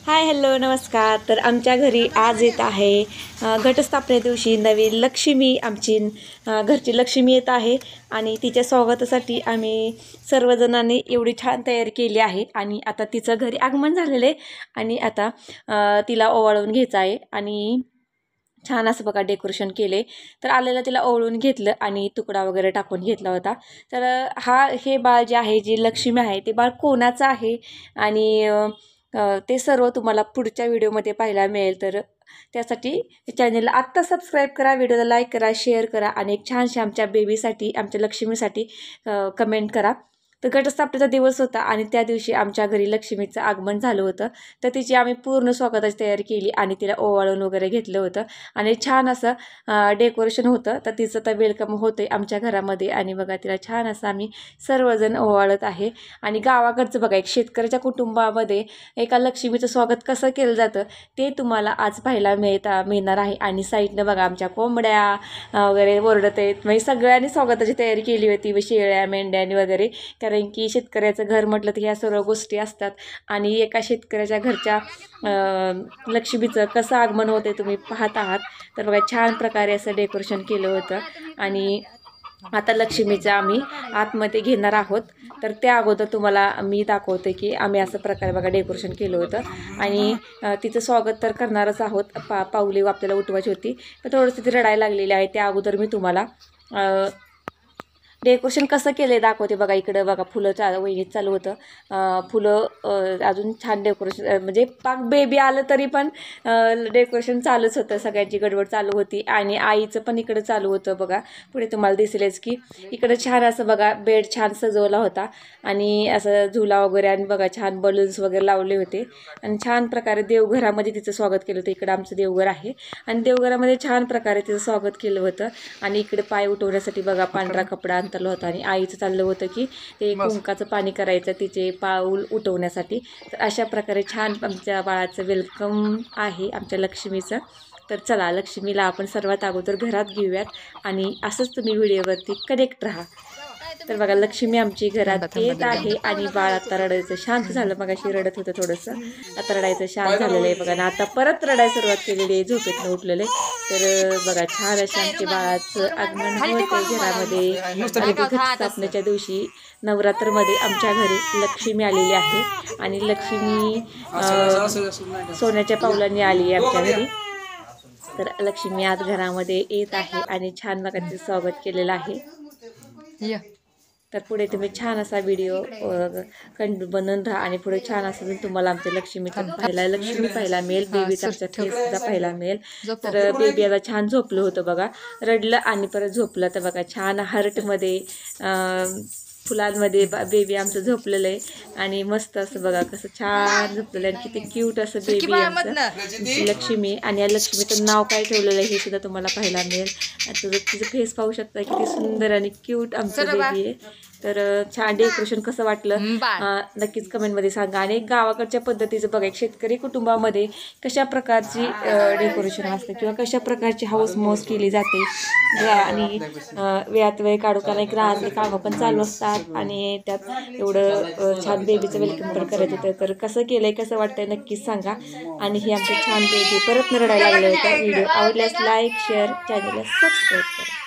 Hi hello नमस्कार. तर आमच्या घरी आज येत आहे घटस्थापने दिवशी नवीन लक्ष्मी, आमची घरची लक्ष्मी येत आहे आणि तिच्या स्वागतासाठी आम्ही सर्वजणांनी एवढी छान तयारी केली आहे. आणि आता तिचं घरी आगमन झालेलं आहे आणि आता तिला ओवाळून घ्यायचं आहे आणि छान असं बघा डेकोरेशन केले. तर आलेला तिला ओवळून घेतलं आणि तुकडा वगैरे टाकून घेतला होता. तर हे बाळ जे आहे, जी लक्ष्मी आहे, ते बाळ कोणाचं आहे आणि ते सर्व तुम्हाला पुढच्या व्हिडिओमध्ये पाहायला मिळेल. तर त्यासाठी चॅनलला आत्ता सबस्क्राईब करा, व्हिडिओला लाईक करा, शेअर करा आणि एक छानशा आमच्या बेबीसाठी, आमच्या लक्ष्मीसाठी कमेंट करा. तर घटस्थापनेचा दिवस होता आणि त्या दिवशी आमच्या घरी लक्ष्मीचं आगमन झालं होतं. तर तिची आम्ही पूर्ण स्वागताची तयारी केली आणि तिला ओवाळून वगैरे घेतलं होतं आणि छान असं डेकोरेशन होतं. तर तिचं तर वेलकम होतं आमच्या घरामध्ये आणि बघा तिला छान असं आम्ही सर्वजण ओवाळत आहे. आणि गावाकडचं बघा, एक शेतकऱ्याच्या कुटुंबामध्ये एका लक्ष्मीचं स्वागत कसं केलं जातं ते तुम्हाला आज पाहायला मिळणार आहे. आणि साईडनं बघा आमच्या कोंबड्या वगैरे ओरडत आहेत. म्हणजे सगळ्यांनी स्वागताची तयारी केली होती, शेळ्या मेंढ्यांनी वगैरे, कारण की शेतकऱ्याचं घर म्हटलं तर ह्या सर्व गोष्टी असतात. आणि एका शेतकऱ्याच्या घरच्या लक्ष्मीचं कसं आगमन होते तुम्ही पाहत आहात. तर बघा छान प्रकारे असं डेकोरेशन केलं होतं आणि आता लक्ष्मीचं आम्ही आतमध्ये घेणार आहोत. तर त्या अगोदर तुम्हाला मी दाखवते की आम्ही असं प्रकारे बघा डेकोरेशन केलं होतं आणि तिचं स्वागत तर करणारच आहोत. पाऊले आपल्याला उठवायची होती, तर थोडंसं ती रडायला लागलेली आहे. त्या अगोदर मी तुम्हाला डेकोरेशन कसं केलं आहे दाखवते. बघा इकडं बघा फुलं वहिनीत चालू होतं, फुलं अजून छान डेकोरेशन, म्हणजे पाक बेबी आलं तरी पण डेकोरेशन चालूच होतं, सगळ्यांची गडबड चालू होती. आणि आईचं पण इकडं चालू होतं बघा. पुढे तुम्हाला दिसेलच की इकडं छान असं बघा बेड छान सजवला होता आणि असं झुला वगैरे आणि बघा छान बलून्स वगैरे लावले होते आणि छान प्रकारे देवघरामध्ये तिचं स्वागत केलं होतं. इकडं आमचं देवघर आहे आणि देवघरामध्ये छान प्रकारे तिचं स्वागत केलं होतं. आणि इकडे पाय उठवण्यासाठी बघा पांढरा कपडा आणलं होता आणि आईचं चाललं होतं की ते कुंकाचं पाणी करायचं तिचे पाऊल उठवण्यासाठी. तर अशा प्रकारे छान आमच्या बाळाचं वेलकम आहे, आमच्या लक्ष्मीचं. तर चला लक्ष्मीला आपण सर्वात अगोदर घरात घेऊयात आणि असंच तुम्ही व्हिडिओवरती कनेक्ट राहा. तर बघा लक्ष्मी आमची घरात येत आहे आणि बाळ आता रडायचं शांत झालं. मगाशी रडत होतं थोडंसं, आता रडायचं शांत झालेलं आहे बघा ना. आता परत रडायला सुरुवात केलेली आहे, झोपेतनं उठलेलं आहे. तर बघा छान अशा आमच्या बाळाचं आगमन होतं घरामध्ये. आणि घटस्थापनेच्या दिवशी नवरात्रमध्ये आमच्या घरी लक्ष्मी आलेली आहे आणि लक्ष्मी सोन्याच्या पावलांनी आली आहे आमच्या घरी. तर लक्ष्मी आज घरामध्ये येत आहे आणि छान बघा तिचं स्वागत केलेलं आहे. तर पुढे तुम्ही छान असा व्हिडिओ बनवून राहा आणि पुढे छान असं तुम्हाला आमच्या लक्ष्मी पाहायला मिळेल, बेबीचा आमच्या फेससुद्धा पाहायला मिळेल. तर बेबी आता छान झोपलं होतं बघा, रडलं आणि परत झोपलं. तर बघा छान हार्टमध्ये फुलांमध्ये बेबी आमचं झोपलेलं आहे आणि मस्त असं बघा कसं छान झोपलेलं आहे. किती क्यूट असं बेबी आमचं लक्ष्मी. आणि या लक्ष्मीचं नाव काय ठेवलेलं आहे हे सुद्धा तुम्हाला पाहायला मिळेल. आता तिचं फेस पाहू शकता, किती सुंदर आणि क्यूट आमचं बेबी आहे. तर छान डेकोरेशन कसं वाटलं नक्कीच कमेंटमध्ये सांगा. आणि गावाकडच्या पद्धतीचं बघा, एक शेतकरी कुटुंबामध्ये कशा प्रकारची डेकोरेशन असते किंवा कशा प्रकारची हाऊस मौस केली जाते. आणि वेळात वेळ काढू, कारण एक राहते कामं पण चालू असतात आणि त्यात एवढं छान बेबीचं वेलकम पण करायचं होतं. तर कसं केलं आहे, कसं वाटतंय नक्कीच सांगा. आणि हे आमचं छान बेबी परत रडायला लागलं होतं. व्हिडिओ आवडल्यास लाईक, शेअर, चॅनलला सबस्क्राईब करा.